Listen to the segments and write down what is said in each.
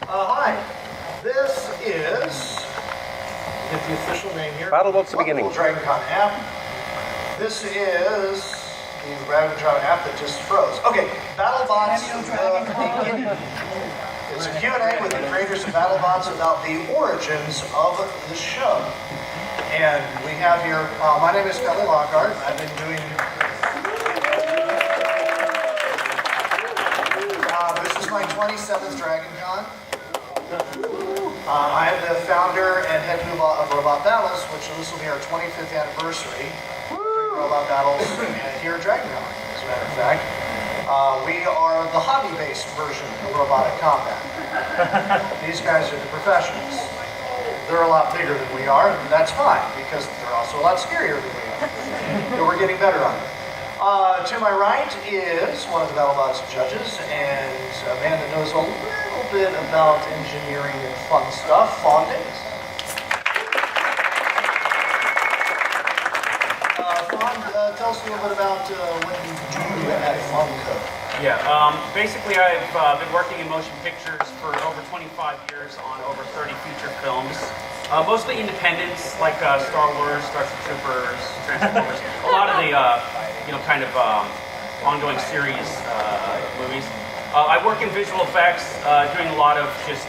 Hi, this is, get the official name here, Battlebots the beginning. Dragon Con app. This is the Dragon Con app that just froze. Okay, Battlebots the beginning. It's a Q&A with the creators of Battlebots about the origins of the show. And we have here, my name is Lockhart. I've been doing, this is my 27th Dragon Con. I am the founder and head of Robot Battles, which this will be our 25th anniversary. Robot Battles here at Dragon Con, as a matter of fact. We are the hobby-based version of robotic combat. These guys are the professionals. They're a lot bigger than we are, and that's fine, because they're also a lot scarier than we are. But we're getting better on it. To my right is one of the Battlebots judges, and a man that knows a little bit about engineering and fun stuff, Fon Davis. Fon, tell us a little bit about what you do at Funko. Yeah, basically I've been working in motion pictures for over 25 years on over 30 feature films. Mostly independents, like Star Wars, Starship Troopers, Transformers, a lot of the, kind of ongoing series movies. I work in visual effects, doing a lot of just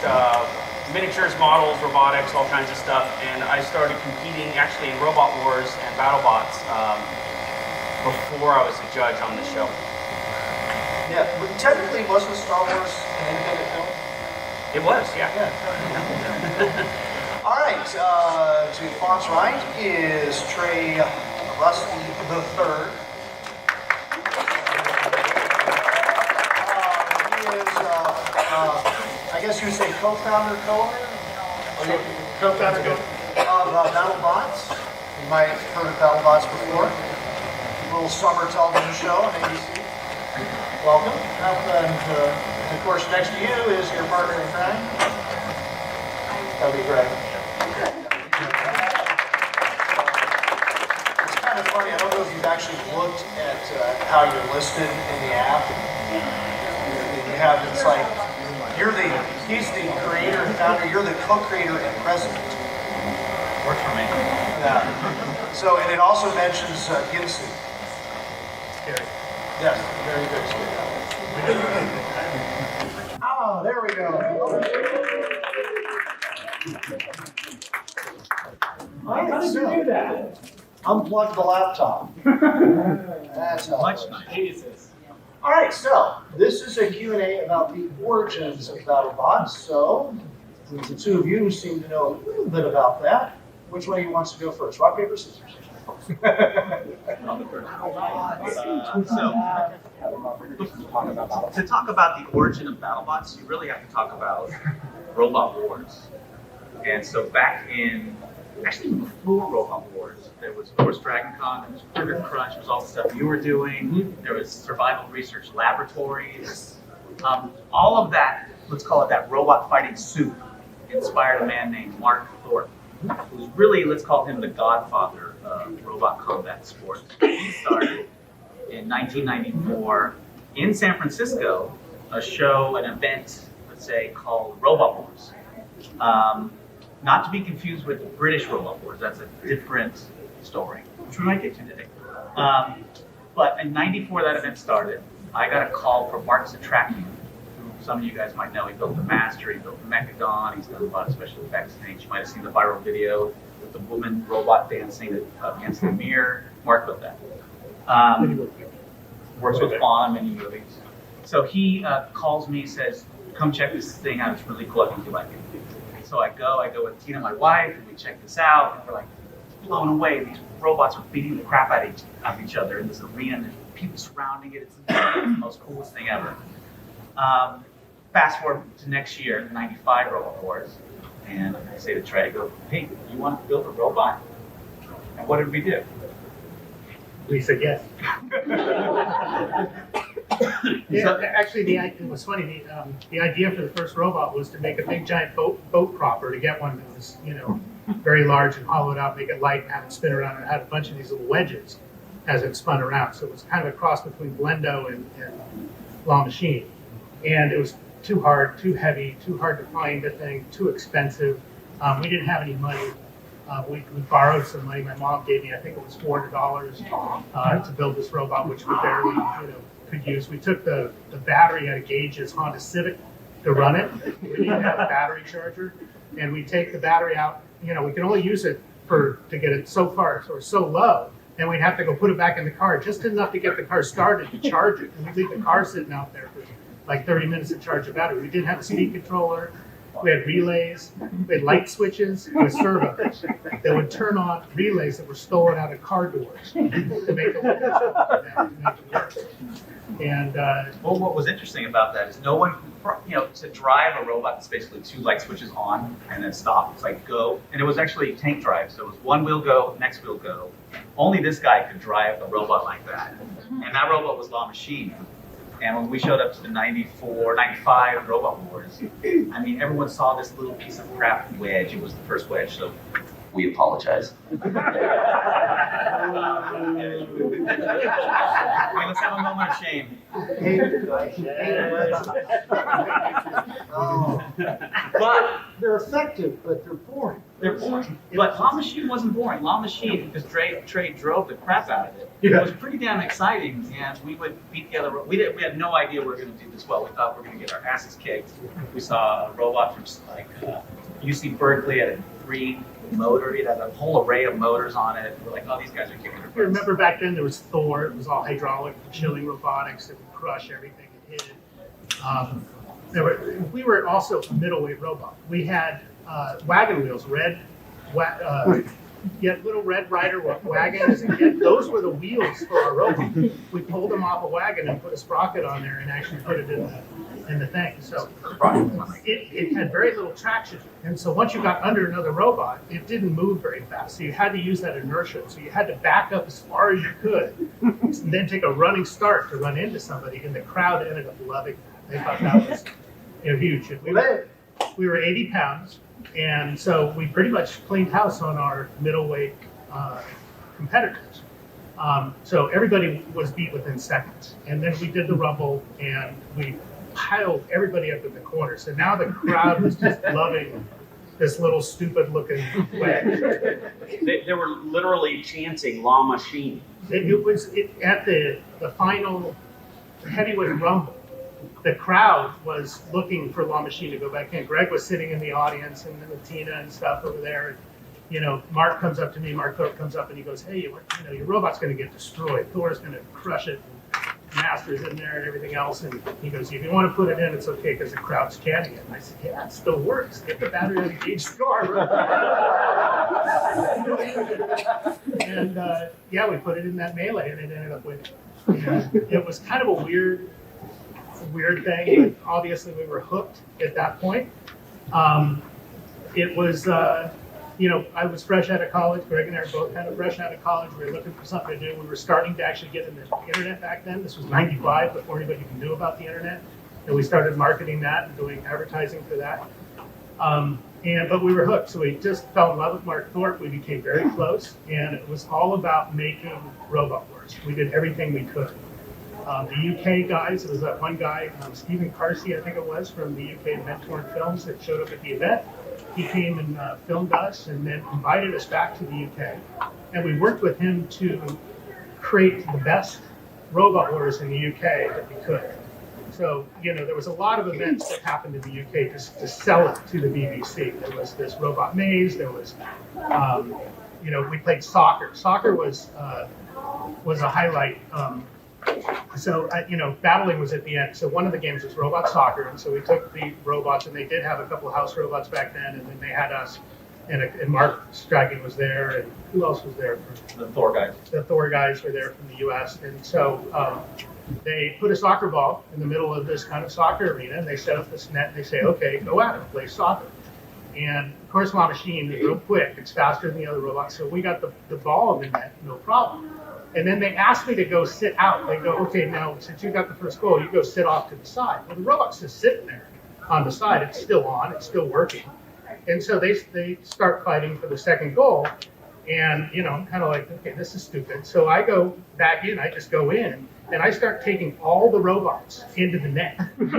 miniatures, models, robotics, all kinds of stuff, and I started competing actually in Robot Wars and Battlebots before I was a judge on the show. Yeah, but technically wasn't Star Wars an independent film? It was, yeah. All right, to Fon's right is Trey Roski III. He is, I guess you would say co-founder, co-owner? Co-founder of Battlebots. You might have heard of Battlebots before. A little summer television show on ABC. Welcome. And of course, next to you is your partner in crime. That would be great. It's kind of funny. I don't know if you've actually looked at how you're listed in the app. You have, it's like, he's the creator and founder, you're the co-creator and president. Works for me. Yeah. So, and it also mentions Ginsu. Scary. Yes, very, very scary. Oh, there we go. How did you do that? Unplug the laptop. That's much nice. All right, so this is a Q&A about the origins of BattleBots. So, the two of you seem to know a little bit about that. Which one of you wants to go first? Rock, paper, scissors. To talk about the origin of BattleBots, you really have to talk about Robot Wars. And so back in, actually before Robot Wars, there was of course Dragon Con, there was Critter Crunch, there was all the stuff you were doing, there was Survival Research Laboratories. All of that, let's call it that robot fighting soup, inspired a man named Mark Thorpe, who's really, let's call him the godfather of robot combat sports. He started in 1994 in San Francisco, a show, an event, let's say, called Robot Wars. Not to be confused with the British Robot Wars, that's a different story, which we might get to today. But in 94 that event started. I got a call from Mark Zatrakian, who some of you guys might know. He built the Master, he built the Mechagon, he's done a lot of special effects things. You might have seen the viral video with the woman robot dancing against the mirror. Mark built that. Works with Fon, many movies. So he calls me, says, come check this thing out, it's really cool, I think you like it. So I go with Tina, my wife, and we check this out, and we're like blown away. These robots are beating the crap out of each other in this arena, and there's people surrounding it. It's the most coolest thing ever. Fast forward to next year, 95 Robot Wars, and I say to Trey, I go, hey, you want to build a robot? And what did we do? We said yes. Yeah, actually, it was funny. The idea for the first robot was to make a big giant boat propper, to get one that was, very large and hollowed out, make it light, and have it spin around, and it had a bunch of these little wedges as it spun around. So it was kind of a cross between Blendo and Law Machine. And it was too hard, too heavy, too hard to find a thing, too expensive. We didn't have any money. We borrowed some money. My mom gave me, I think it was $400 to build this robot, which we barely, could use. We took the battery out of Gage's Honda Civic to run it. We didn't have a battery charger, and we take the battery out. We can only use it to get it so far or so low, and we'd have to go put it back in the car, just enough to get the car started to charge it. And we'd leave the car sitting out there for like 30 minutes to charge the battery. We didn't have a speed controller. We had relays, we had light switches with servos that would turn on relays that were stolen out of car doors to make it work. And well, what was interesting about that is no one, to drive a robot that's basically 2 light switches on and then stop. It's like go, and it was actually tank drive, so it was one wheel go, next wheel go. Only this guy could drive a robot like that, and that robot was La Machine. And when we showed up to the 94, 95 Robot Wars, I mean, everyone saw this little piece of crap wedge. It was the first wedge, so we apologize. Okay, let's have a moment of shame. But They're effective, but they're boring. they're boring. But La Machine wasn't boring. La Machine, because Trey drove the crap out of it. It was pretty damn exciting, and we would beat the other. We had no idea we were going to do this well. We thought we were going to get our asses kicked. We saw a robot from UC Berkeley at a 3 motor. It had a whole array of motors on it. We're like, oh, these guys are kicking our you butts. remember back then there was Thor. It was all hydraulic, chilling robotics. It would crush everything it hit. We were also a middleweight robot. We had wagon wheels, little Red Rider wagons, and those were the wheels for our robot. We pulled them off a wagon and put a sprocket on there and actually put it in the thing. So it had very little traction. And so once you got under another robot, it didn't move very fast. So you had to use that inertia. So you had to back up as far as you could and then take a running start to run into somebody. And the crowd ended up loving that. They thought that was huge. And we were 80 pounds. And so we pretty much cleaned house on our middleweight competitors. So everybody was beat within seconds. And then we did the rumble and we piled everybody up in the corner. So now the crowd was just loving this little stupid looking wedge. They were literally chanting La Machine. It was at the final heavyweight rumble. The crowd was looking for La Machine to go back in. Greg was sitting in the audience, and then Tina and stuff over there. Mark comes up to me. Mark Thorpe comes up and he goes, "Hey, your robot's going to get destroyed. Thor's going to crush it. Master's in there and everything else." And he goes, "If you want to put it in, it's okay because the crowd's chanting it." And I said, "Yeah, it still works. Get the battery out of Gage's car." And we put it in that melee, and it ended up winning. And it was kind of a weird thing, but obviously we were hooked at that point. It was, I was fresh out of college. Greg and I were both kind of fresh out of college. We were looking for something to do. We were starting to actually get into the internet back then. This was '95, before anybody even knew about the internet. And we started marketing that and doing advertising for that. But we were hooked, so we just fell in love with Mark Thorpe. We became very close, and it was all about making Robot Wars. We did everything we could. The UK guys, it was that one guy, Stephen Carsey, I think it was, from the UK Mentor Films that showed up at the event. He came and filmed us and then invited us back to the UK. And we worked with him to create the best Robot Wars in the UK that we could. So, there was a lot of events that happened in the UK to sell it to the BBC. There was this Robot Maze, there was, we played soccer. Soccer was a highlight. Battling was at the end. So one of the games was Robot Soccer, and so we took the robots, and they did have a couple of house robots back then, and then they had us, and Mark Strachan was there, and who else was there? The Thor guys. The Thor guys were there from the U.S., and so they put a soccer ball in the middle of this kind of soccer arena, and they set up this net, and they say, "Okay, go out and play soccer." And of course, La Machine is real quick. It's faster than the other robots, so we got the ball in the net, no problem. And then they asked me to go sit out. They go, "Okay, now since you got the first goal, you go sit off to the side." Well, the robot's just sitting there on the side. It's still on. It's still working. And so they start fighting for the second goal. And, you know, I'm kind of like, okay, this is stupid. So I go back in, I just go in, and I start taking all the robots into the net. And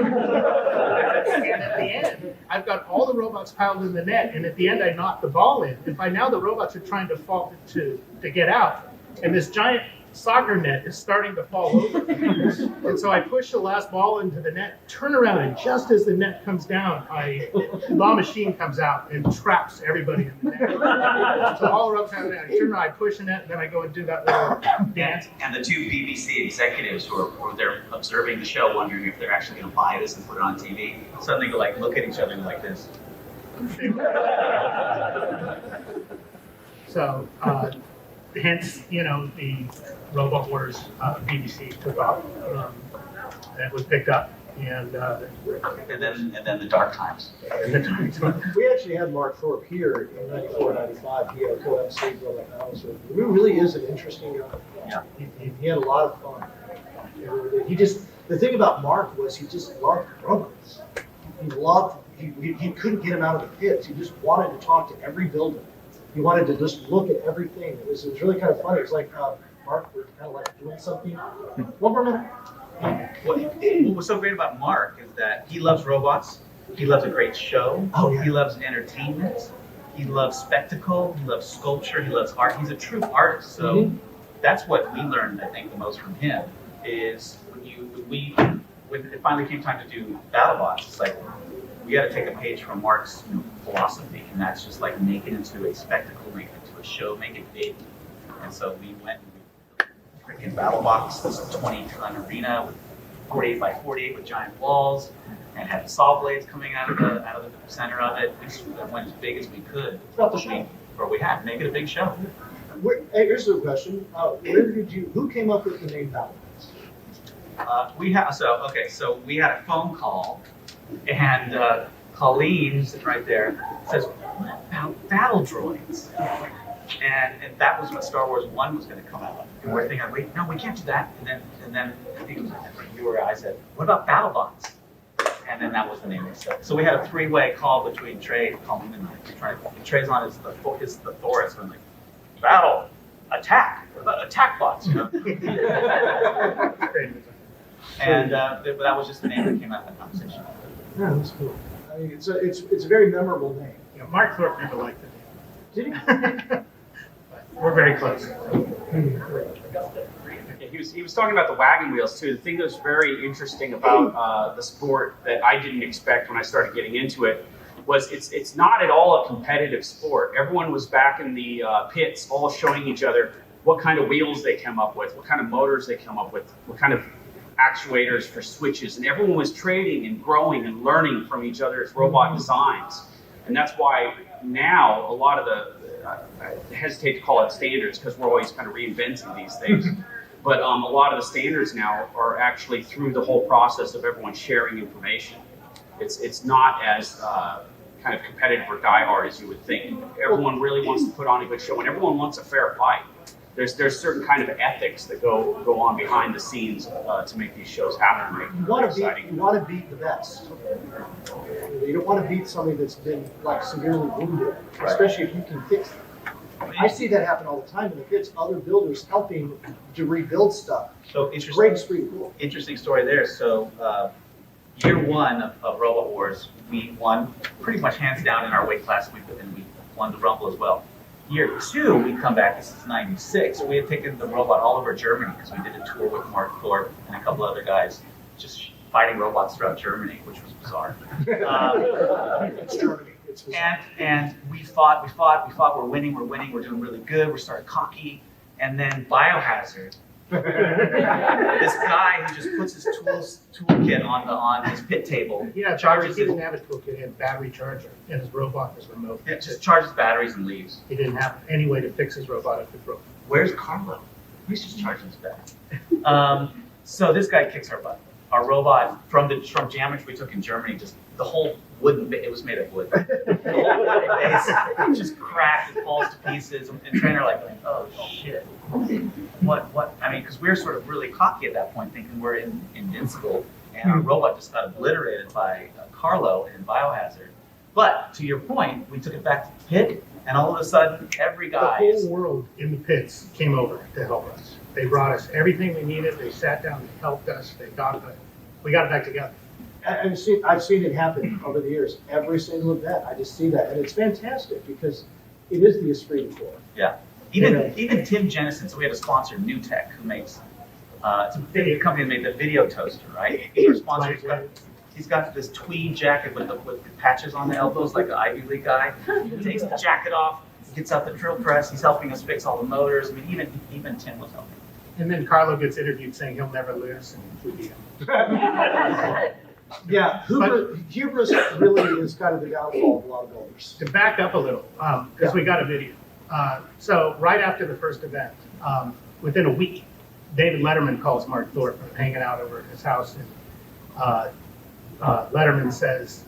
at the end, I've got all the robots piled in the net, and at the end I knock the ball in. And by now the robots are trying to fall to get out. And this giant soccer net is starting to fall over. And so I push the last ball into the net, turn around, and just as the net comes down, the machine comes out and traps everybody in the net. So all the robots have that. I turn around, I push the net, and then I go and do that little dance. And the two BBC executives who are there observing the show, wondering if they're actually going to buy this and put it on TV, suddenly go like, look at each other like this. So, hence, you know, the Robot Wars BBC took off. That was picked up, and then the Dark Times. We actually had Mark Thorpe here in 94, 95. He had a co-MC Robot Battles. So he really is an interesting guy. Yeah. He had a lot of fun. The thing about Mark was he just loved robots. He couldn't get him out of the pits. He just wanted to talk to every builder. He wanted to just look at everything. It was really kind of funny. It was like, Mark, we're kind of like doing something. One more minute. What was so great about Mark is that he loves robots. He loves a great show. Oh, yeah. He loves entertainment. He loves spectacle. He loves sculpture. He loves art. He's a true artist. So that's what we learned, I think, the most from him is when it finally came time to do BattleBots, it's like, we got to take a page from Mark's philosophy, and that's just like make it into a spectacle, make it into a show, make it big. And so we went and we freaking BattleBots, this 20-ton arena with 48 by 48 with giant walls, and had the saw blades coming out of the center of it. We just went as big as we could. About the show. We had make it a big show. Hey, here's the question. Who came up with the name BattleBots? So we had a phone call. And Colleen, who's sitting right there, says, "What about battle droids?" And that was when Star Wars 1 was going to come out. And we're thinking, wait, no, we can't do that. And then I think it was you or I said, "What about BattleBots?" And then that was the name of it. So we had a three-way call between Trey, Colleen, and I. Trey's on his Thesaurus, and I'm like, battle, attack bots, you know. And that was just the name that came out of the conversation. Yeah, that's cool. I mean, it's a very memorable name. you know, Mark Thorpe never liked it. Did he? We're very close. Yeah, he was talking about the wagon wheels too. The thing that was very interesting about the sport that I didn't expect when I started getting into it was it's not at all a competitive sport. Everyone was back in the pits all showing each other what kind of wheels they came up with, what kind of motors they come up with, what kind of actuators for switches, and everyone was trading and growing and learning from each other's robot designs. And that's why now a lot of the, I hesitate to call it standards because we're always kind of reinventing these things, but a lot of the standards now are actually through the whole process of everyone sharing information. It's not as kind of competitive or diehard as you would think. Everyone really wants to put on a good show, and everyone wants a fair fight. There's certain kind of ethics that go on behind the scenes to make these shows happen. You want to beat the best. You don't want to beat somebody that's been like severely wounded, especially if you can fix them. I see that happen all the time in the pits. Other builders helping to rebuild stuff. So interesting. Great, it's pretty cool. Interesting story there. So year one of Robot Wars, we won pretty much hands down in our weight class. We won the Rumble as well. Year two, we come back, this is 96, we had taken the robot all over Germany because we did a tour with Mark Thorpe and a couple other guys just fighting robots throughout Germany, which was bizarre. It's Germany. It's bizarre. And we fought, we're winning, we're doing really good, we're starting cocky, and then Biohazard. This guy who just puts his toolkit on his pit table. Yeah, charges he didn't have a toolkit, he had a battery charger, and his robot was remote. It just charges batteries and leaves. He didn't have any way to fix his robot if it broke. Where's Carlo? He's just charging his battery. So this guy kicks our butt. Our robot from damage we took in Germany, just the whole it was made of wood. The whole wooden base just cracked and falls to pieces. And trainer like, oh shit. What? I mean, because we're sort of really cocky at that point, thinking we're invincible, and our robot just got obliterated by Carlo in Biohazard. But to your point, we took it back to the pit, And all of a sudden, every The guy is, whole world in the pits came over to help us. They brought us everything we needed. They sat down, they helped us. We got it back together. I've seen it happen over the years. Every single event, I just see that, and it's fantastic because it is the esprit de corps. yeah. Even Tim Jennison, so we had a sponsor, New Tech, who makes, it's a video company that made the video toaster, right? Our sponsor, he's got this tweed jacket with the patches on the elbows, like an Ivy League guy. He takes the jacket off, gets out the drill press, he's helping us fix all the motors. I mean, even Tim was helping. And then Carlo gets interviewed saying he'll never lose, and we beat him. Yeah, hubris really is kind of the downfall of a lot of builders. To back up a little, because we got a video. So right after the first event, within a week, David Letterman calls Mark Thorpe from hanging out over at his house, and Letterman says,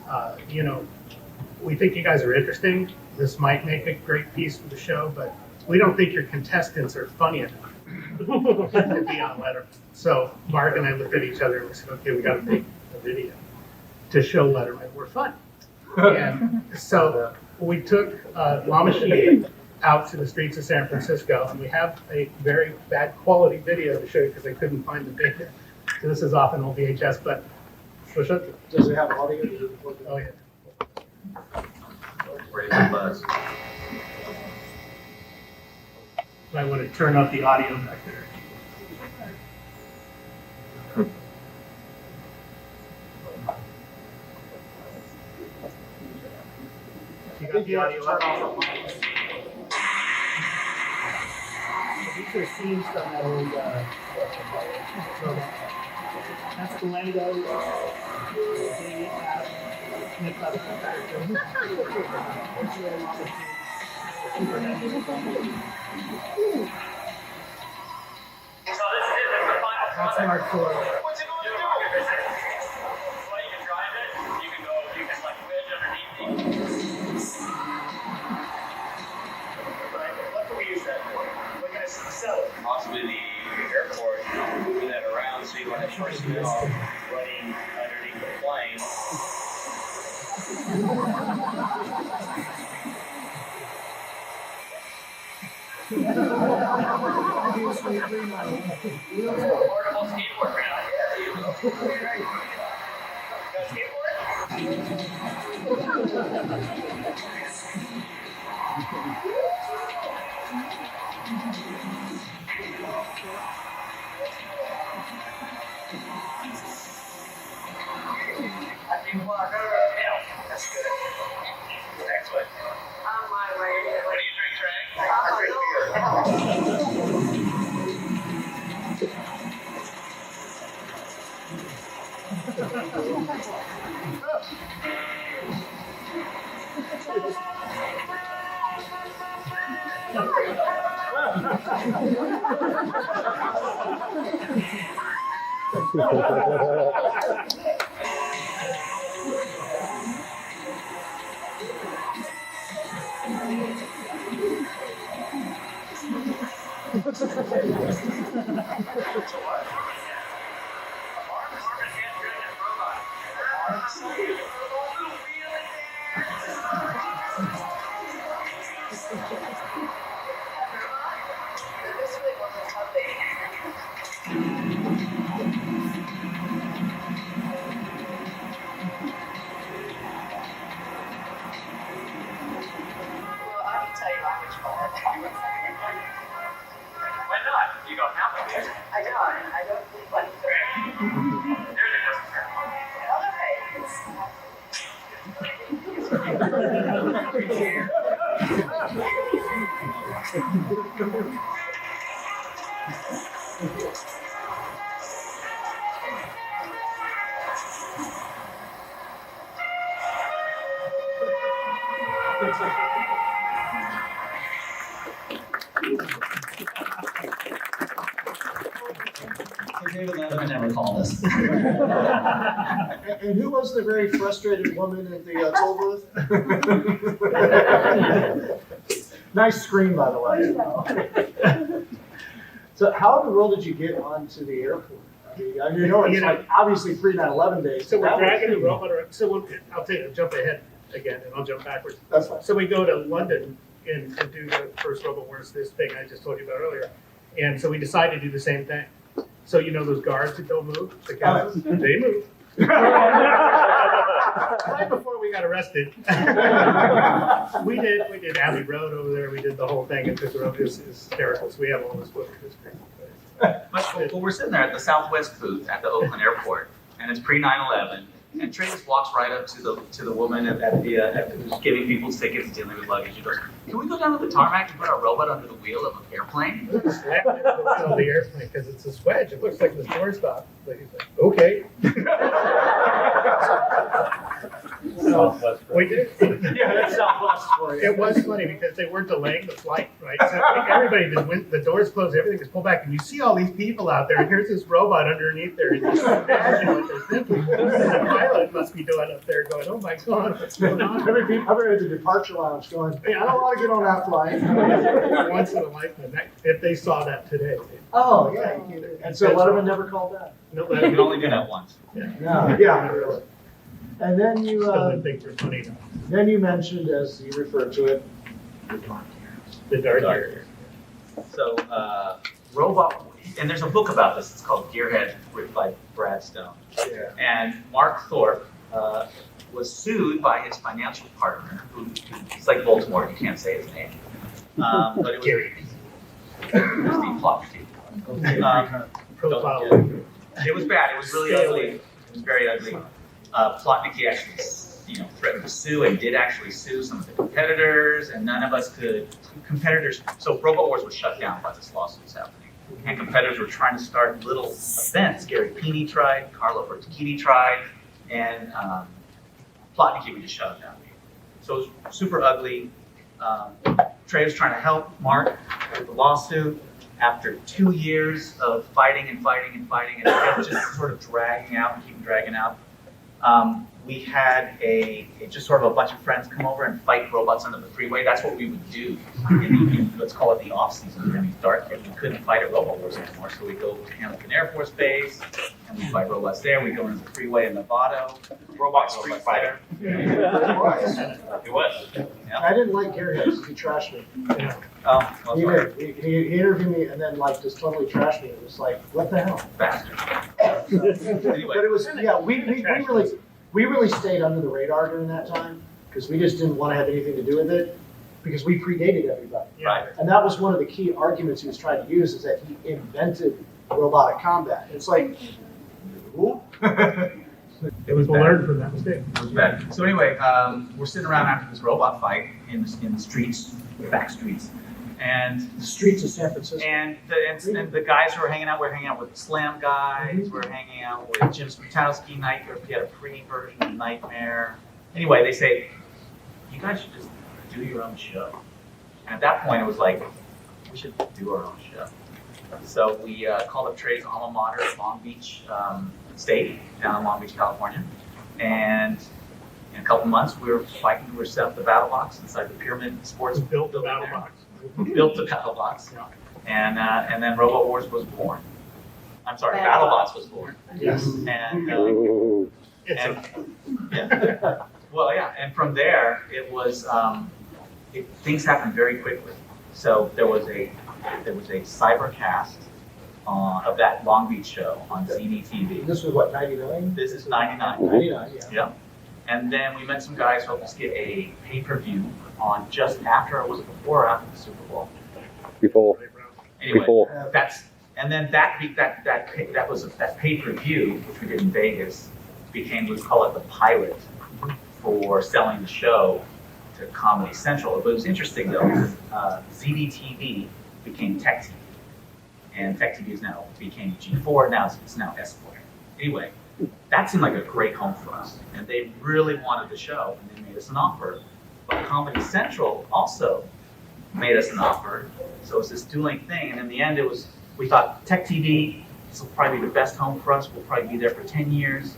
we think you guys are interesting. This might make a great piece for the show, but we don't think your contestants are funny enough to be on Letterman. So Mark and I looked at each other and we said, okay, we got to make a video to show Letterman we're fun. And so we took La Machine out to the streets of San Francisco, and we have a very bad quality video to show you because I couldn't find the data. So this is off an old VHS, but Does it have audio? oh yeah. Ready for buzz. I want to turn up the audio back there. You got the audio up? These are scenes from that old that's the Lego getting it out, snipped out of the That's Mark Thorpe. What's it going to do? Well, you can drive it. You can like wedge underneath it. Right. What can we use that for? We're going to sell it. Possibly the airport, moving that around so you don't have personnel running underneath the plane. Portable skateboard ground. Yeah, there you go. Got a skateboard? I think walk over the hill. That's good. Excellent. On my way. What do you drink, Trey? I drink This really wasn't something. Well, I can tell you how much fun. Why not? You go half of it. I don't think like There's a customer. David Letterman never called us. And who was the very frustrated woman at the toll booth? Nice screen, by the way. So how in the world did you get onto the airport? I mean, it's like obviously pre 9/11 days. So we're dragging the robot around. So I'll jump ahead again, and I'll jump backwards. That's fine. So we go to London and do the first Robot Wars, this thing I just told you about earlier. And so we decided to do the same thing. So you know those guards that don't move? The guys, they move. Right before we got arrested. we did Abbey Road over there, we did the whole thing and took the road. It was hysterical. So we have all this footage. It's crazy. Well, we're sitting there at the Southwest booth at the Oakland airport, and it's pre 9/11. And Trey just walks right up to the woman who's giving people tickets and dealing with luggage. He goes, "Can we go down to the tarmac and put our robot under the wheel of an airplane?" The airplane because it's a wedge. It looks like the shortstop. But he's like, okay. We did. Yeah, that's Southwest for you. It was funny because they weren't delaying the flight, right? So everybody just went, the doors closed, everything was pulled back, and you see all these people out there, and here's this robot underneath there, and you just imagine what they're thinking. The pilot must be doing up there going, oh my God, what's going on? Everybody at the departure lounge going, hey, I don't want to get on that flight. Once in a lifetime, if they saw that today. Oh, yeah. And so Letterman never called that? No, You can only do that once. No, yeah, really. And then you, Still didn't think they're funny. then you mentioned, as you referred to it, The dark area. So, robot, and there's a book about this. It's called Gearhead, written by Brad Stone. Yeah. And Mark Thorpe was sued by his financial partner, he's like Baltimore, you can't say his name. But it was Steve Plotner. Profile. It was bad. It was really ugly. It was very ugly. Plotnicki actually, threatened to sue and did actually sue some of the competitors, and none of us could. Competitors. So Robot Wars was shut down by this lawsuit was happening, and competitors were trying to start little events. Gary Peeney tried, Carlo Bertocchini tried, and Plotnicki would just shut them down. So it was super ugly. Trey was trying to help Mark with the lawsuit. After 2 years of fighting and it kept just sort of dragging out and keep dragging out, we had just sort of a bunch of friends come over and fight robots under the freeway. That's what we would do in let's call it the off season during these dark days. We couldn't fight at Robot Wars anymore, so we go to Hamilton Air Force Base and we fight robots there. We go into the freeway in Novato. Robot Street Fighter. It was. I didn't like Gary Hicks. He trashed me. Oh, well, He sorry. did. He interviewed me and then like just totally trashed me. It was like, what the hell? Bastard. But Anyway, it was, yeah, we really stayed under the radar during that time because we just didn't want to have anything to do with it because we predated everybody. right. And that was one of the key arguments he was trying to use is that he invented robotic combat. It's like, who? It was We'll bad. learn from that mistake. It was bad. So anyway, we're sitting around after this robot fight in the streets, the back streets, and The streets of San Francisco. and the guys who were hanging out, we were hanging out with the Slam guys, we were hanging out with Jim Sputowski, Nightmare. He had a pre-version of Nightmare. Anyway, they say, you guys should just do your own show. And at that point, it was like, we should do our own show. So we called up Trey's alma mater, Long Beach State, down in Long Beach, California. And in a couple months, we were set up the battle box inside the Pyramid Sports We built the building battle there. box. We built the battle box. And then Robot Wars was born. I'm sorry, BattleBots was born. Yes. And, It's yeah. Well, yeah, and from there, it was, things happened very quickly. So there was a cybercast of that Long Beach show on ZDTV. This was what, 99? This is 99. 99, yeah. Yeah. And then we met some guys who helped us get a pay-per-view on just after, or was it before or after the Super Bowl? Before. Anyway, Before. that pay-per-view, which we did in Vegas, became, let's call it the pilot for selling the show to Comedy Central. But it was interesting though, because ZDTV became Tech TV, and Tech TV is now became G4. Now it's now S4. Anyway, that seemed like a great home for us, and they really wanted the show, and they made us an offer. But Comedy Central also made us an offer, so it was this dueling thing. And in the end, we thought Tech TV, this will probably be the best home for us. We'll probably be there for 10 years.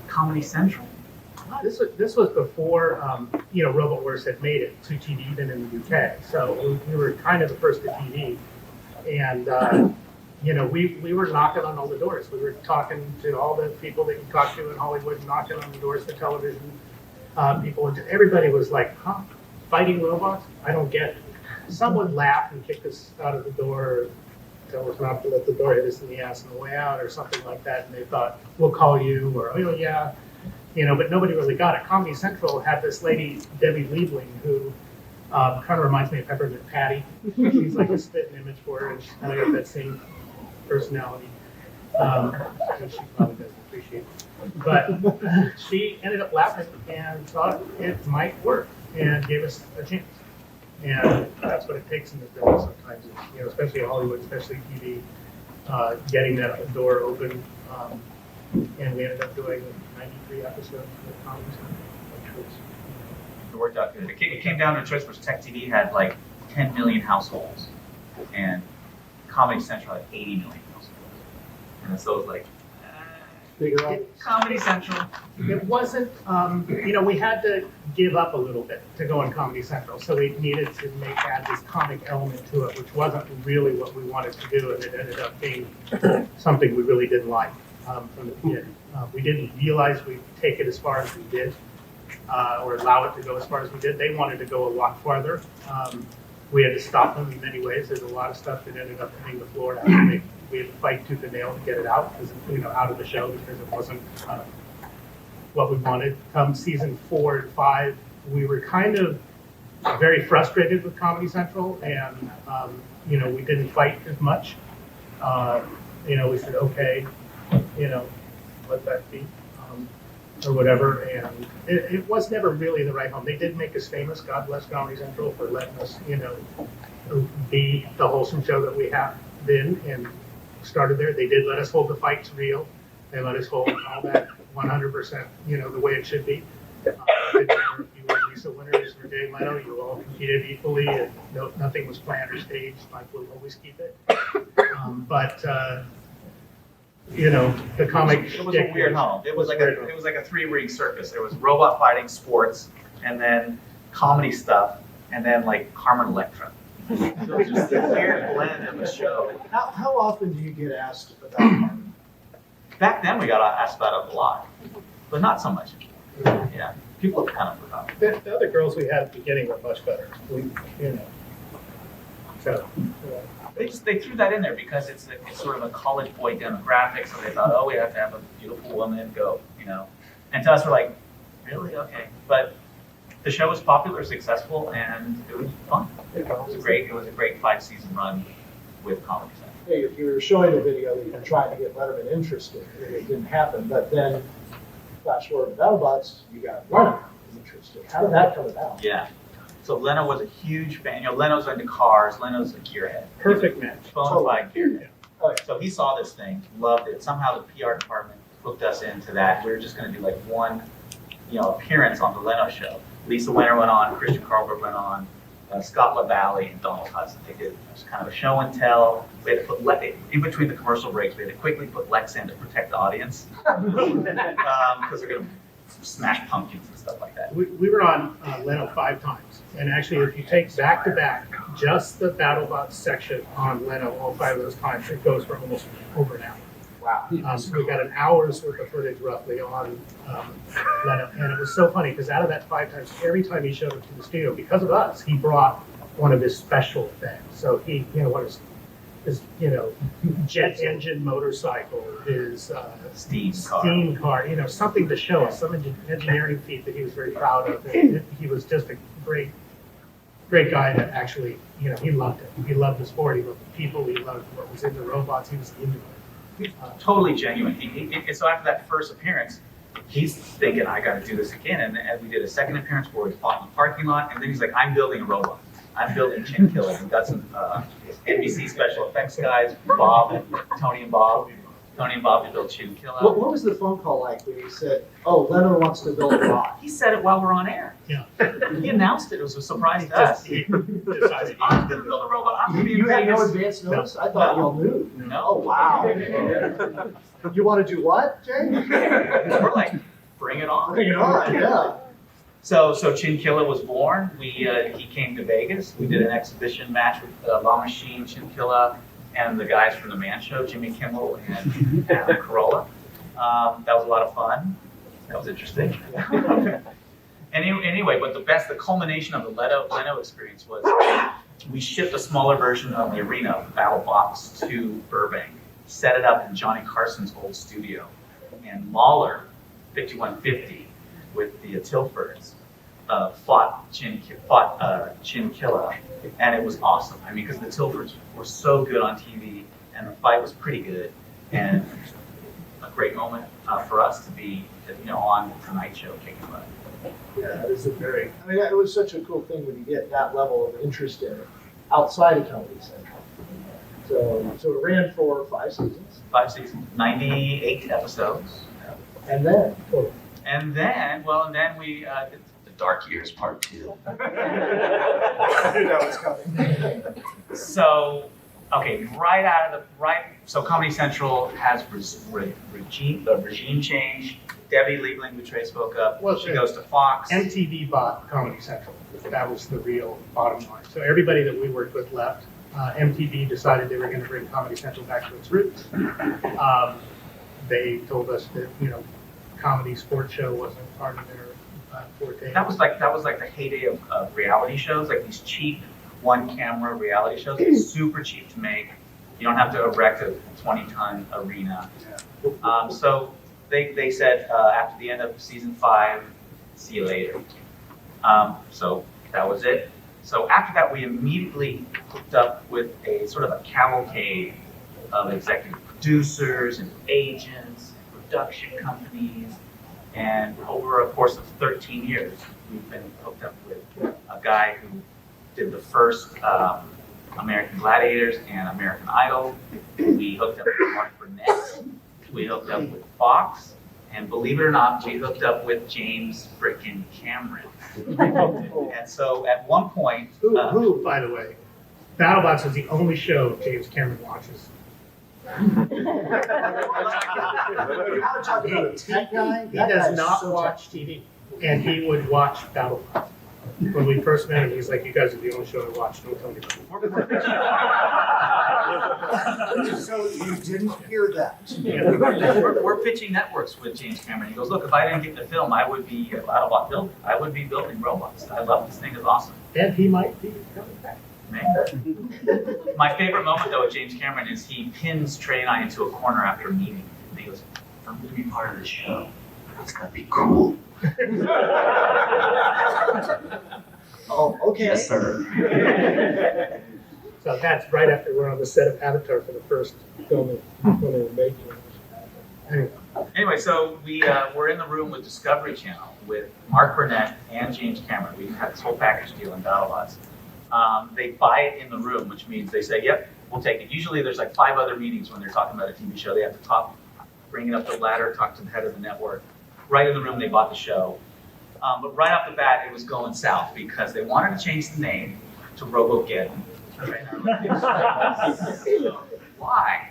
Comedy Central. This was before, Robot Wars had made it to TV, even in the UK. So we were kind of the first to TV. And, we were knocking on all the doors. We were talking to all the people that you talk to in Hollywood, knocking on the doors for television people. And everybody was like, huh? fighting robots? I don't get it. Someone laughed and kicked us out of the door, or tell us not to let the door hit us in the ass on the way out, or something like that, and they thought, we'll call you, or, oh yeah, but nobody really got it. Comedy Central had this lady, Debbie Liebling, who kind of reminds me of Peppermint Patty. She's like a spitting image for her, and she's kind of got that same personality, which she probably doesn't appreciate. But she ended up laughing and thought it might work and gave us a chance. And that's what it takes in this business sometimes, especially in Hollywood, especially TV, getting that door open. And we ended up doing 93 episodes with Comedy Central, which was It worked out good. It came down to a choice where Tech TV had like 10 million households, and Comedy Central had 80 million households. And so it was like, Figure out. Comedy Central. It wasn't, we had to give up a little bit to go on Comedy Central, so we needed to add this comic element to it, which wasn't really what we wanted to do, and it ended up being something we really didn't like from the beginning. We didn't realize we'd take it as far as we did, or allow it to go as far as we did. They wanted to go a lot farther. We had to stop them in many ways. There's a lot of stuff that ended up hitting the floor. We had to fight tooth and nail to get it out, out of the show, because it wasn't what we wanted. Come season 4 and 5, we were kind of very frustrated with Comedy Central, and we didn't fight as much. We said, okay, let that be, or whatever. And it was never really the right home. They did make us famous. God bless Comedy Central for letting us, be the wholesome show that we have been and started there. They did let us hold the fights real. They let us hold all that 100%, the way it should be. If you were Lisa Winters or Jay Leno, you all competed equally, and nothing was planned or staged. Like we'll always keep it. The comic. It was a weird home. It was like a 3-ring circus. There was robot fighting, sports, and then comedy stuff, and then like Carmen Electra. So it was just a weird blend of a show. How often do you get asked about Carmen? Back then we got asked about it a lot, but not so much anymore. Yeah, people have kind of forgotten. The other girls we had at the beginning were much better. So. They threw that in there because it's sort of a college boy demographic, so they thought, oh, we have to have a beautiful woman go, And to us, we're like, really? Okay. But the show was popular, successful, and it was fun. It was a great 5-season run with Comedy Central. Hey, you were showing a video that you were trying to get Letterman interested. It didn't happen, but then flash forward to BattleBots, you got Leno interested. How did that come about? Yeah. So Leno was a huge fan. Leno's into cars. Leno's a gearhead. Perfect match. Bona fide gearhead. Oh, yeah. So he saw this thing, loved it. Somehow the PR department hooked us into that. We were just going to do like one, appearance on the Leno show. Lisa Winter went on, Christian Carlberg went on, Scott LaValle and Donald Hudson. They did kind of a show and tell. We had to put in between the commercial breaks. We had to quickly put Lex in to protect the audience because they're going to smash pumpkins and stuff like that. We were on Leno 5 times, and actually, if you take back to back just the BattleBots section on Leno, all 5 of those times, it goes for almost over an hour. Wow. So we got an hour's worth of footage roughly on Leno, and it was so funny because out of that 5 times, every time he showed up to the studio, because of us, he brought one of his special things. So he, what is his jet engine motorcycle, his Steam car, something to show us, some engineering feat that he was very proud of. And he was just a great guy that actually, he loved it. He loved the sport, he loved the people, he loved what was in the robots, he was into it. Totally genuine. So after that first appearance, he's thinking, I got to do this again. And we did a second appearance where we fought in the parking lot, and then he's like, I'm building a robot. I'm building Chin Killer. We've got some NBC special effects guys, Tony and Bob to build Chin Killer. What was the phone call like when he said, oh, Leno wants to build a bot? He said it while we're on air. Yeah. He announced it. It was a surprise to us. He decided I'm going to build a robot. I'm going to be You in had no Vegas. advance notice? I thought y'all knew. No. Oh, wow. You want to do what, Jay? We're like, bring it on. Bring it on, yeah. So Chin Killer was born. He came to Vegas. We did an exhibition match with La Machine, Chin Killer, and the guys from the Man Show, Jimmy Kimmel and Adam Carolla. That was a lot of fun. That was interesting. Anyway, but the culmination of the Leno experience was we shipped a smaller version of the arena, BattleBots, to Burbank, set it up in Johnny Carson's old studio, and Mahler, 5150, with the Tilfords, fought Chinchilla, and it was awesome. I mean, because the Tilfords were so good on TV, and the fight was pretty good, and a great moment for us to be, on the Tonight Show kicking butt. Yeah, it was it was such a cool thing when you get that level of interest in it outside of Comedy Central. So it ran for 5 seasons. 5 seasons, 98 episodes. And then, And then we did the Dark Years Part 2. I knew that was coming. So, okay, so Comedy Central has regime change. Debbie Liebling, who Trey spoke up, Well, she goes to Fox. MTV bought Comedy Central. That was the real bottom line. So everybody that we worked with left. MTV decided they were going to bring Comedy Central back to its roots. They told us that comedy sports show wasn't part of their forte. That was like the heyday of reality shows, like these cheap one-camera reality shows. It's super cheap to make. You don't have to erect a 20-ton arena. So they said after the end of season 5, see you later. So that was it. So after that, we immediately hooked up with a sort of a cavalcade of executive producers and agents, and production companies, and over a course of 13 years, we've been hooked up with a guy who did the first American Gladiators and American Idol. We hooked up with Mark Burnett. We hooked up with Fox. And believe it or not, we hooked up with James frickin' Cameron. And so at one point... Who, by the way, BattleBots is the only show James Cameron watches. He does not watch TV, and he would watch BattleBots. When we first met him, he's like, "You guys are the only show I watch. Don't tell me about it." so you didn't hear that. We're pitching networks with James Cameron. He goes, "Look, if I didn't get the film, I would be a BattleBot builder. I would be building robots. I love this thing. It's awesome." And he might be coming back. Maybe. My favorite moment, though, with James Cameron is he pins Trey and I into a corner after a meeting. And he goes, "I'm going to be part of the show. It's going to be cool." Oh, okay. Yes, sir. So that's right after we're on the set of Avatar for the first film when they were making it. Anyway, so we're in the room with Discovery Channel with Mark Burnett and James Cameron. We had this whole package deal in BattleBots. They buy it in the room, which means they say, "Yep, we'll take it." Usually there's like 5 other meetings when they're talking about a TV show. They have to talk, bring it up the ladder, talk to the head of the network. Right in the room, they bought the show. But right off the bat, it was going south because they wanted to change the name to Robogeddon. Why?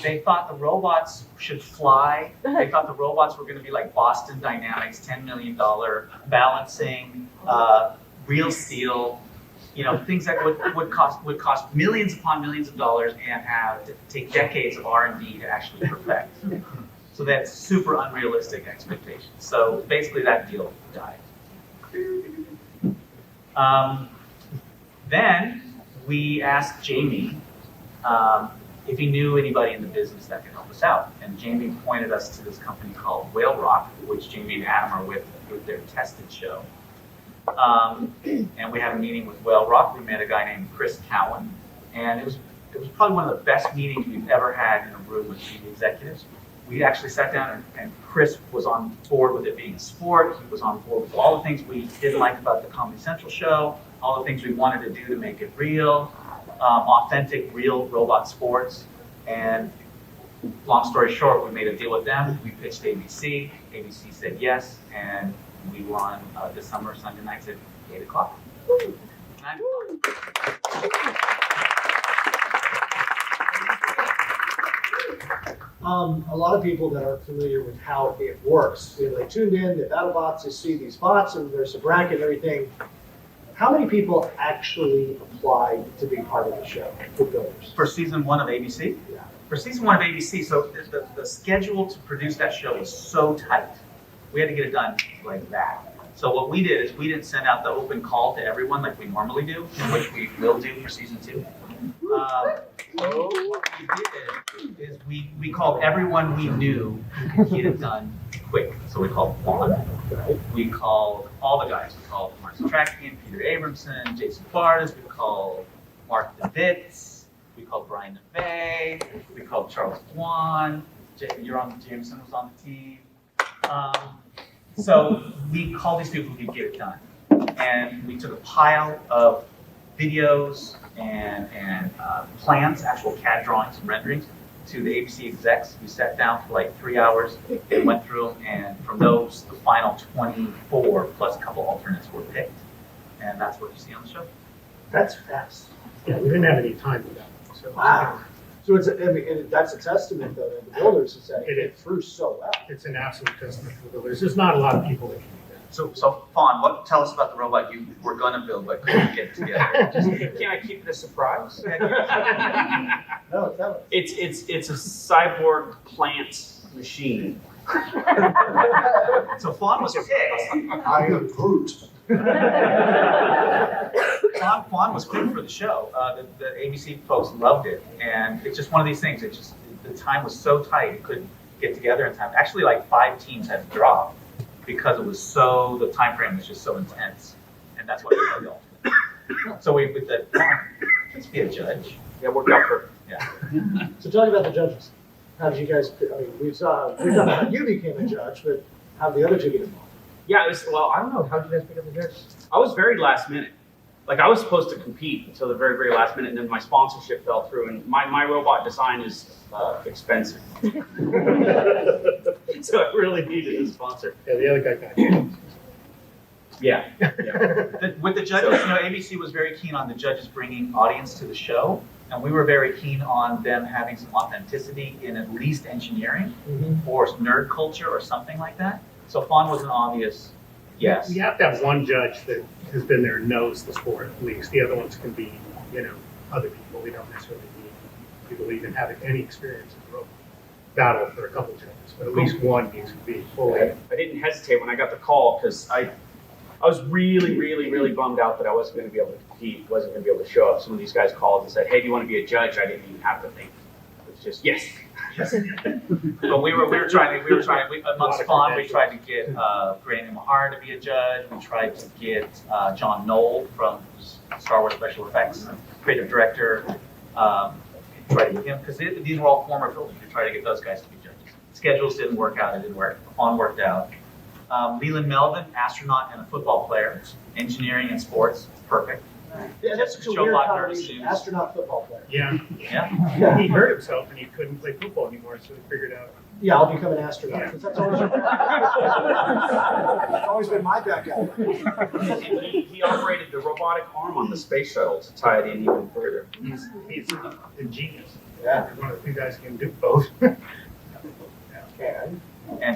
They thought the robots should fly. They thought the robots were going to be like Boston Dynamics, $10 million balancing, real steel, things that would cost millions upon millions of dollars and have to take decades of R&D to actually perfect. So that's super unrealistic expectations. So basically that deal died. Then we asked Jamie if he knew anybody in the business that could help us out. And Jamie pointed us to this company called Whale Rock, which Jamie and Adam are with their Tested show. And we had a meeting with Whale Rock. We met a guy named Chris Cowan. And it was probably one of the best meetings we've ever had in a room with TV executives. We actually sat down and Chris was on board with it being a sport. He was on board with all the things we didn't like about the Comedy Central show, all the things we wanted to do to make it real, authentic, real robot sports. And long story short, we made a deal with them. We pitched ABC. ABC said yes, and we were on this summer, Sunday nights at 8 o'clock. 9 o'clock. A lot of people that aren't familiar with how it works, they tuned in to BattleBots, they see these bots and there's a bracket and everything. How many people actually applied to be part of the show for builders? For season 1 of ABC? Yeah. For season 1 of ABC, so the schedule to produce that show was so tight. We had to get it done like that. So what we did is we didn't send out the open call to everyone like we normally do, which we will do for season 2. What we did is we called everyone we knew who could get it done quick. So we called Fon. We called all the guys. We called Marcus Trakian, Peter Abramson, Jason Bartas. We called Mark DeVitz. We called Brian DeVay. We called Charles Dwan. Jameson was on the team. So we called these people who could get it done. And we took a pile of videos and plans, actual CAD drawings and renderings, to the ABC execs. We sat down for like 3 hours and went through them, and from those, the final 24 plus a couple alternates were picked. And that's what you see on the show. That's fast. Yeah, we didn't have any time for that. So Wow. So it's, and that's a testament though to the builders is that it threw so well. it's an absolute testament to the builders. There's not a lot of people that can do that. So Fon, tell us about the robot you were gonna build but couldn't get together. Can I keep it a surprise? No, tell us. It's a cyborg plant machine. So Fon was picked. I am Groot. Fon was picked for the show. The ABC folks loved it, and it's just one of these things. The time was so tight, it couldn't get together in time. Actually, like 5 teams had to drop because it was the time frame was just so intense, and that's why we had the alternate. So we said, let's be a judge. Yeah, worked out perfect. Yeah. So talk about the judges. How did you guys, I mean, we've done how you became a judge, but how did the other two get involved? Yeah, it was, well, I don't know. How did you guys pick up the judge? I was very last minute. Like, I was supposed to compete until the very, very last minute, and then my sponsorship fell through, and my robot design is expensive. So I really needed a sponsor. Yeah, the other guy got it. Yeah. With the judges, ABC was very keen on the judges bringing audience to the show, and we were very keen on them having some authenticity in at least engineering or nerd culture or something like that. So Fon was an obvious yes. You have to have one judge that has been there and knows the sport at least. The other ones can be, other people. We don't necessarily need people who even have any experience in the robot battle for a couple judges, but at least one needs to be fully. I didn't hesitate when I got the call because I was really, really, really bummed out that I wasn't going to be able to compete, wasn't going to be able to show up. Some of these guys called and said, "Hey, do you want to be a judge?" I didn't even have to think. It was just yes. But we were trying. Amongst Fon, we tried to get Grant Mahar to be a judge. We tried to get John Knoll from Star Wars Special Effects, creative director. Try to get him because these were all former filmmakers. We tried to get those guys to be judges. Schedules didn't work out. It didn't work. Fon worked out. Leland Melvin, astronaut and a football player. Engineering and sports, perfect. Yeah, that's such a Joe weird Lockhart combination, assumes. astronaut football player. Yeah. Yeah. He hurt himself and he couldn't play football anymore, so he figured out. Yeah, I'll become an astronaut. Yeah. That's always, it's always been my backup. He operated the robotic arm on the space shuttle to tie it in even further. He's a genius. Yeah. One of the 2 guys who can do both. And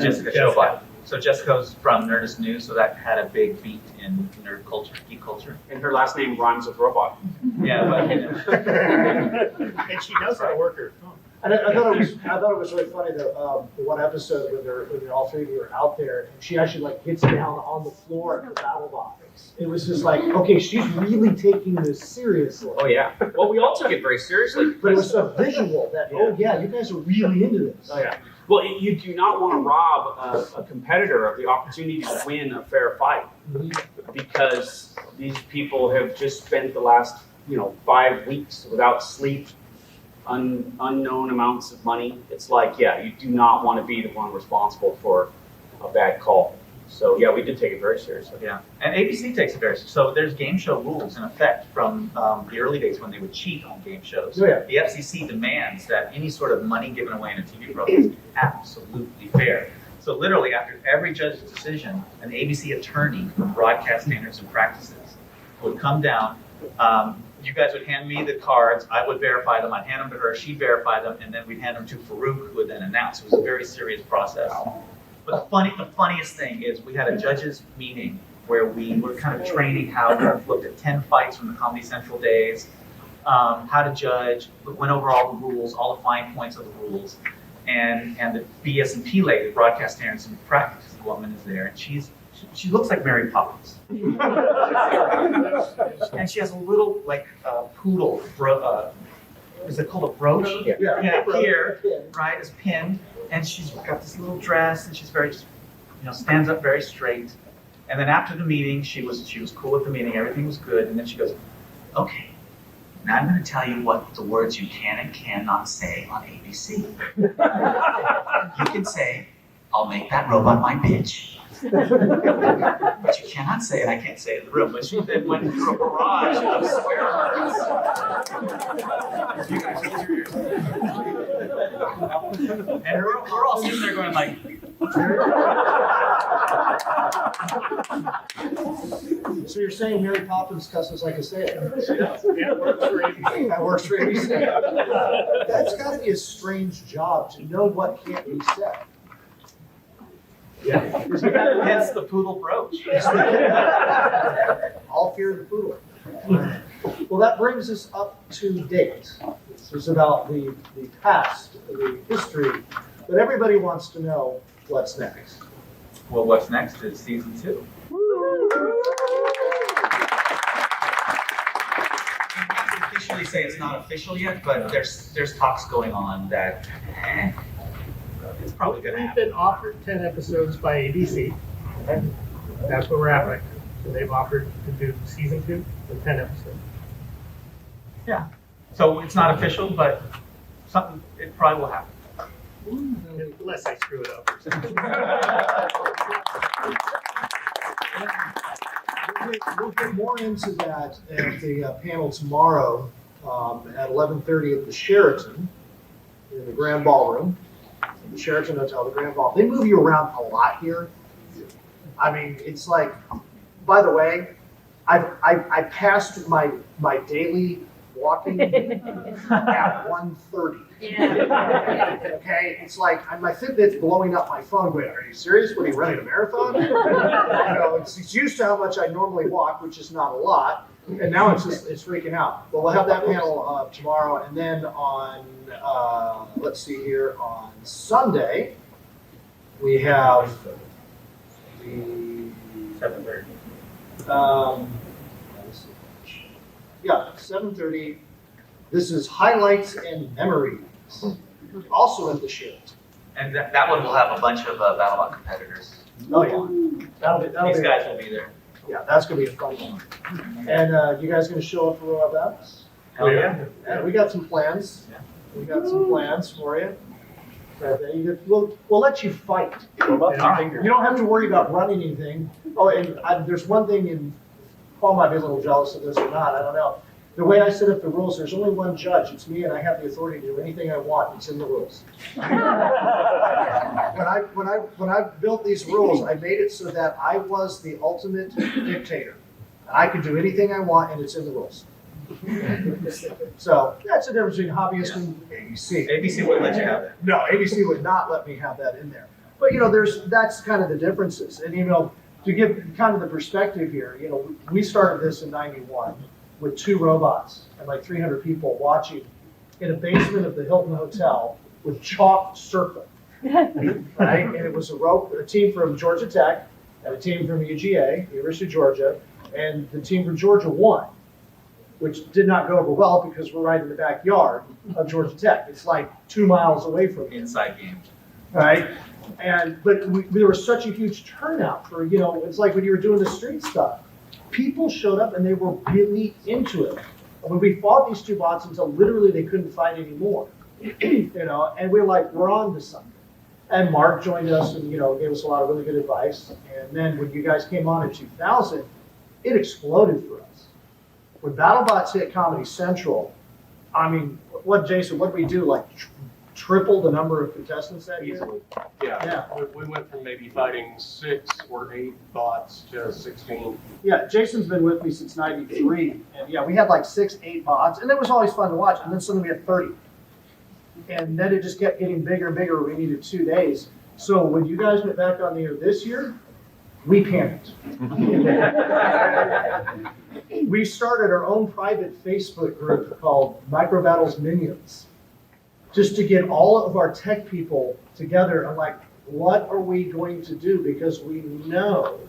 Jessica Showbot. So Jessica's from Nerdist News, so that had a big beat in nerd culture, geek culture. And her last name rhymes with robot. Yeah, but And she knows how to work her phone. And I thought it was really funny the one episode when all 3 of you are out there, and she actually gets down on the floor at the BattleBot. It was just like, okay, she's really taking this seriously. Oh yeah. Well, we all took it very seriously. But it was so visual that, oh yeah, you guys are really into this. Oh yeah. Well, you do not want to rob a competitor of the opportunity to win a fair fight because these people have just spent the last 5 weeks without sleep, unknown amounts of money. It's like, yeah, you do not want to be the one responsible for a bad call. So yeah, we did take it very seriously. yeah, and ABC takes it very seriously. So there's game show rules in effect from the early days when they would cheat on game shows. Oh, yeah. The FCC demands that any sort of money given away in a TV program is absolutely fair. So literally, after every judge's decision, an ABC attorney for broadcast standards and practices would come down. You guys would hand me the cards, I would verify them, I'd hand them to her, she'd verify them, and then we'd hand them to Farouk, who would then announce. It was a very serious process. But the funniest thing is we had a judges meeting where we were kind of training how we looked at 10 fights from the Comedy Central days, how to judge, went over all the rules, all the fine points of the rules, and the BS&P lady, the broadcast standards and practice woman, is there, and she's She looks like Mary Poppins. And she has a little, like, poodle, is it called a brooch? Yeah, here, right, is pinned. And she's got this little dress, and she's very, stands up very straight. And then after the meeting, she was cool at the meeting, everything was good. And then she goes, okay, now I'm going to tell you what the words you can and cannot say on ABC. You can say, I'll make that robot my bitch. But you cannot say it, I can't say it in the room. But she then went through a barrage of swear words. You guys close your ears. And we're all sitting there going like, So you're saying Mary Poppins cusses like a sailor? Yeah, works for ABC. That works for ABC. That's got to be a strange job to know what can't be said. Yeah. hence the poodle brooch. All fear the poodle. Well, that brings us up to date. This is about the past, the history, but everybody wants to know what's next. Well, what's next is season 2. I can officially say it's not official yet, but there's talks going on that it's probably going to We've happen. been offered 10 episodes by ABC. And that's where we're at right now. So they've offered to do season 2 with 10 episodes. Yeah. So it's not official, but it probably will happen. Unless I screw it up. We'll get more into that at the panel tomorrow at 11:30 at the Sheraton in the Grand Ballroom, the Sheraton Hotel, the Grand Ball. They move you around a lot here. I mean, it's like, by the way, I passed my daily walking at 1:30. Okay, it's like my Fitbit's blowing up my phone. Wait, are you serious? What, are you running a marathon? It's used to how much I normally walk, which is not a lot, and now it's freaking out. But we'll have that panel tomorrow, and then on let's see here, on Sunday we have the 7:30. Yeah, 7:30. This is Highlights and Memories, also at the Sheraton. And that one will have a bunch of BattleBot competitors. Oh yeah, that'll These be guys will be there. Yeah, that's gonna be a fun one. And you guys gonna show up for Robot Battles? Hell yeah. Yeah, we got some plans. Yeah. We got some plans for you. We'll let you fight. You don't have to worry about running anything. Oh, and there's one thing, and Paul might be a little jealous of this or not, I don't know. The way I set up the rules, there's only one judge, it's me, and I have the authority to do anything I want, it's in the rules. When I built these rules, I made it so that I was the ultimate dictator. I can do anything I want, and it's in the rules. So that's the difference between hobbyist and ABC. ABC wouldn't let you have that. No, ABC would not let me have that in there. But that's kind of the differences. And to give kind of the perspective here, we started this in '91 with 2 robots and like 300 people watching in a basement of the Hilton Hotel with chalk circle, right? And it was a team from Georgia Tech and a team from UGA, University of Georgia, and the team from Georgia won, which did not go over well because we're right in the backyard of Georgia Tech. It's like 2 miles away from it. Inside game. Right? But there was such a huge turnout for, it's like when you were doing the street stuff. People showed up and they were really into it. And when we fought these 2 bots until literally they couldn't fight anymore, and we were like, we're on to something. And Mark joined us and, gave us a lot of really good advice. And then when you guys came on in 2000, it exploded for us. When BattleBots hit Comedy Central, I mean, Jason, what did we do? Like triple the number of contestants that year? Easily. Yeah. We went from maybe fighting 6 or 8 bots to 16. Yeah, Jason's been with me since '93, and yeah, we had like 6, 8 bots, and it was always fun to watch. And then suddenly we had 30, and then it just kept getting bigger and bigger. We needed 2 days. So when you guys went back on the air this year, we panicked. We started our own private Facebook group called Micro Battles Minions, just to get all of our tech people together and like, what are we going to do? Because we know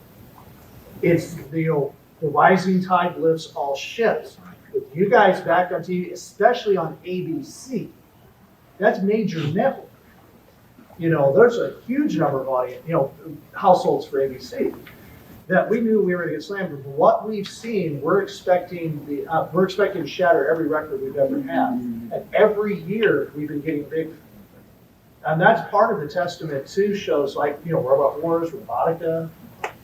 It's, the rising tide lifts all ships. With you guys back on TV, especially on ABC, that's major network. There's a huge number of audience, households for ABC that we knew we were going to get slammed. But what we've seen, we're expecting to shatter every record we've ever had, and every year we've been getting bigger. And that's part of the testament to shows like Robot Wars, Robotica,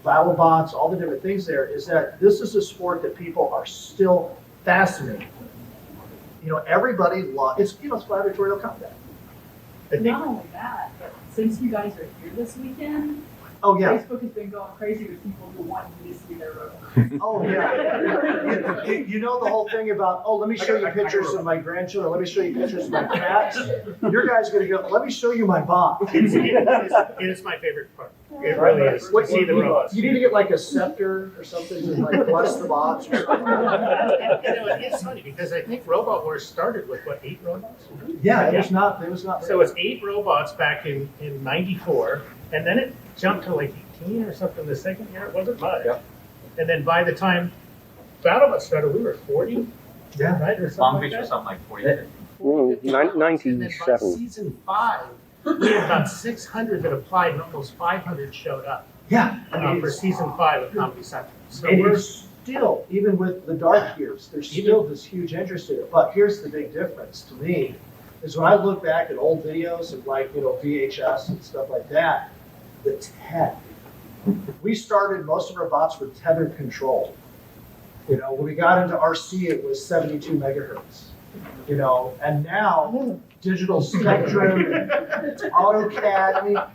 Battlebots, all the different things. There is that this is a sport that people are still fascinated. Everybody loves. It's gladiatorial combat. Not only that, but since you guys are here this weekend, Oh yeah. Facebook has been going crazy with people who want you to see their robot. Oh yeah. You know the whole thing about, let me show you pictures of my grandchildren, let me show you pictures of my cats. Your guys gonna go, let me show you my bot. It is my favorite part. It really is, to see the robots. You need to get like a scepter or something to like bless the bots or something. It's funny because I think Robot Wars started with 8 robots? Yeah, it was not. So it was 8 robots back in '94, and then it jumped to like 18 or something the second year. It wasn't much. Yep. And then by the time BattleBots started, we were 40. Yeah. Right? Or Long something Beach like was that. something like 40. And then by 97. season 5, we had about 600 that applied, and almost 500 showed up Yeah. for season 5 of Comedy Central. So And we're it's still, even with the dark years, there's still this huge interest in it. But here's the big difference to me, is when I look back at old videos of like, VHS and stuff like that, the tech. We started, most of our bots were tethered controlled. When we got into RC, it was 72 megahertz. And now digital spectrum, and AutoCAD.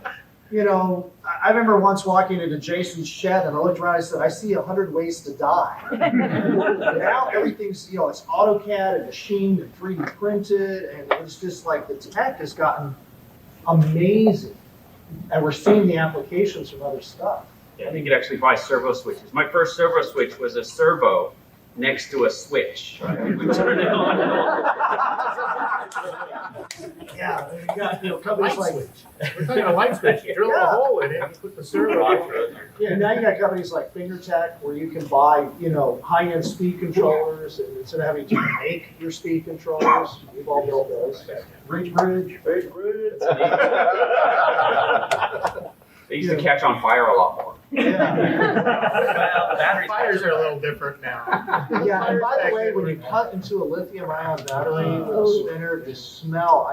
I remember once walking into Jason's shed and I looked around and I said, I see 100 ways to die. Now everything's, it's AutoCAD and machined and 3D printed, and it's just like the tech has gotten amazing. And we're seeing the applications from other stuff. Yeah, you could actually buy servo switches. My first servo switch was a servo next to a switch. We turn it on and off. Yeah, you got light companies like switch. We're talking a light switch. You drill a hole in it and you put the servo in. now you got companies like FingerTech where you can buy high-end speed controllers, and instead of having to make your speed controllers, we've all built those. Bridge. They used to catch on fire a lot more. Yeah. Well, the batteries Fires are a little different now. Yeah, and by the way, when you cut into a lithium-ion battery with a spinner, the smell,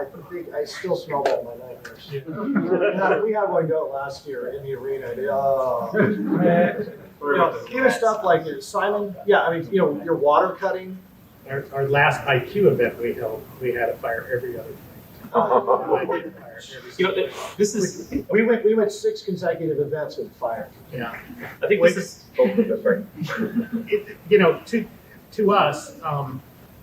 I still smell that in my nightmares. We had one go last year in the arena. Even stuff like Simon, your water cutting. Our last IQ event we held, we had a fire every other day. This is. We went 6 consecutive events with fire. Yeah. I think this is. To us,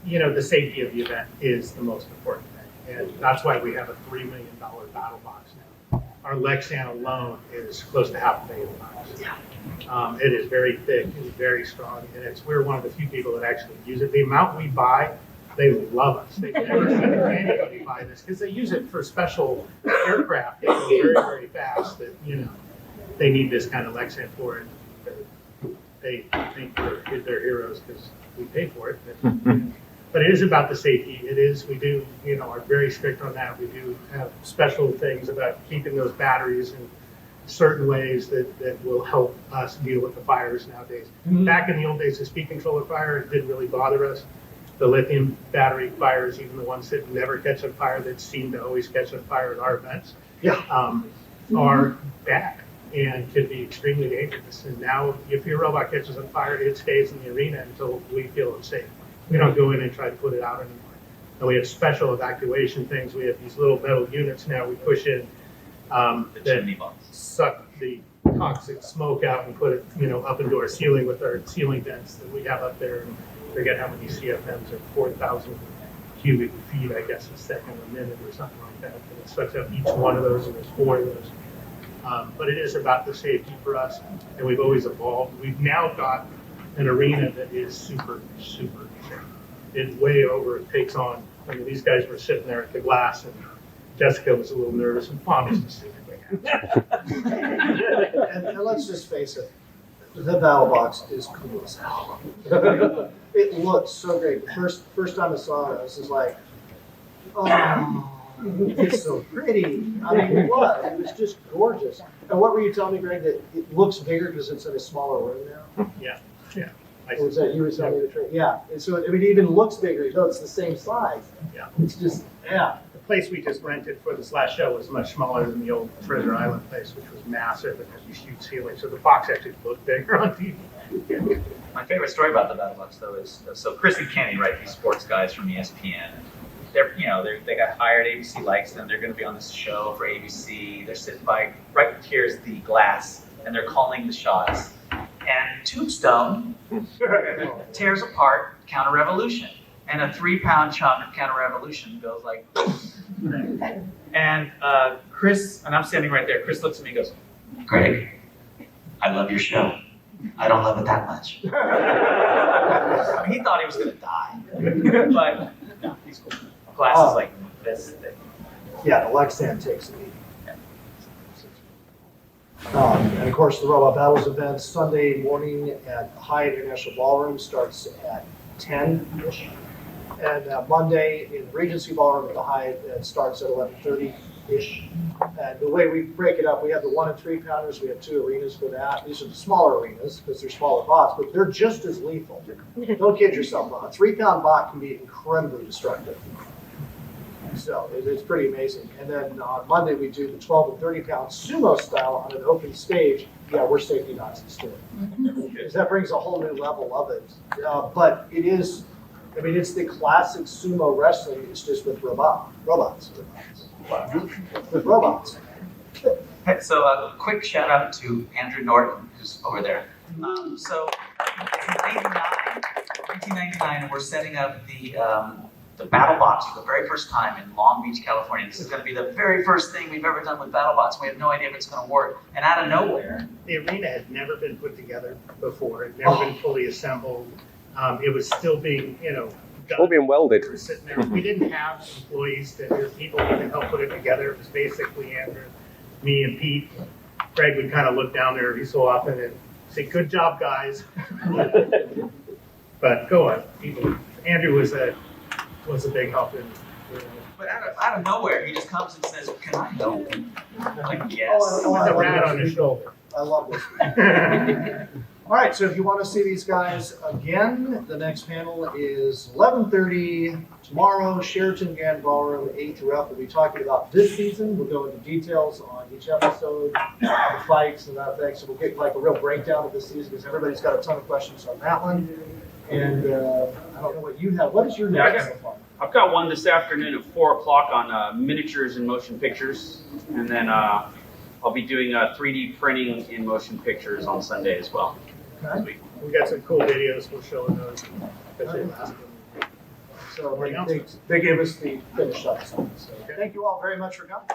the safety of the event is the most important thing, and that's why we have a $3 million battle box now. Our Lexan alone is close to $500,000. It is very thick and very strong, and we're one of the few people that actually use it. The amount we buy, they love us. They've never seen anybody buy this because they use it for special aircraft that go very, very fast. That they need this kind of Lexan for it. They think they're heroes because we pay for it. But it is about the safety. We do, are very strict on that. We do have special things about keeping those batteries in certain ways that will help us deal with the fires nowadays. Back in the old days, the speed controller fire, it didn't really bother us. The lithium battery fires, even the ones that never catch on fire, that seem to always catch on fire at our events, are bad and can be extremely dangerous. And now, if your robot catches on fire, it stays in the arena until we feel it's safe. We don't go in and try to put it out anymore. And we have special evacuation things. We have these little metal units now we push in that suck the toxic smoke out and put it, up into our ceiling with our ceiling vents that we have up there. And forget how many CFMs are 4,000 cubic feet, I guess, a second, a minute, or something like that. And it sucks up each one of those, and there's 4 of those. But it is about the safety for us, and we've always evolved. We've now got an arena that is super, super safe. It's way over, it takes on. I mean, these guys were sitting there at the glass, and Jessica was a little nervous, and Fawn was just sitting there. And let's just face it, The BattleBots is cool as hell. It looks so great. First time I saw it, I was just like, oh, it's so pretty. I mean, it was. It was just gorgeous. And what were you telling me, Greg, that it looks bigger because it's in a smaller room now? Yeah. What was that you were telling me the trick? Yeah. And so I mean, it even looks bigger, though it's the same size. Yeah. It's just, yeah. The place we just rented for this last show was much smaller than the old Treasure Island place, which was massive and had these huge ceilings. So the box actually looked bigger on TV. My favorite story about the BattleBots though is so Chris and Kenny, right? These sports guys from ESPN. They got hired. ABC likes them. They're going to be on this show for ABC. They're sitting by right here's the glass, and they're calling the shots. And Tombstone tears apart Counter Revolution, and a 3-pound chunk of Counter Revolution goes like. And Chris, and I'm standing right there. Chris looks at me and goes, "Greg, I love your show. I don't love it that much." I mean, he thought he was going to die, but no, he's cool. Glass is like this thick. Yeah, the Lexan takes a beating. And of course, the Robot Battles event Sunday morning at the Hyatt International Ballroom starts at 10-ish. And Monday in the Regency Ballroom at the Hyatt, it starts at 11:30-ish. And the way we break it up, we have the 1 and 3 pounders. We have 2 arenas for that. These are the smaller arenas because they're smaller bots, but they're just as lethal. Don't kid yourself, a 3-pound bot can be incredibly destructive. So it's pretty amazing. And then on Monday, we do the 12 and 30-pound sumo style on an open stage. Yeah, we're safety Nazis too. Because that brings a whole new level of it. But it is, I mean, it's the classic sumo wrestling. It's just with robots. With robots. Hey, so a quick shout out to Andrew Norton, who's over there. So it's 1999, and we're setting up the BattleBots for the very first time in Long Beach, California. This is going to be the very first thing we've ever done with BattleBots. We have no idea if it's going to work. And out of nowhere, The arena had never been put together before. It had never been fully assembled. It was still being, All being welded. we were sitting there. We didn't have employees that were people who could help put it together. It was basically Andrew, me, and Pete. Greg would kind of look down there every so often and say, "Good job, guys." But go on. Andrew was a big help in. but out of nowhere, he just comes and says, "Can I help?" I'm like, yes. Oh, With a rat on his shoulder. I love this. All right, so if you want to see these guys again, the next panel is 11:30 tomorrow, Sheraton Grand Ballroom, 8 through F. We'll be talking about this season. We'll go into details on each episode, the fights and that thing. So we'll get like a real breakdown of this season because everybody's got a ton of questions on that one. And I don't know what you have. What is your next so far? I've got one this afternoon at 4 o'clock on miniatures and motion pictures. And then I'll be doing 3D printing in motion pictures on Sunday as well. Okay. We got some cool videos we'll show in those. So they gave us the finished up stuff. So thank you all very much for coming.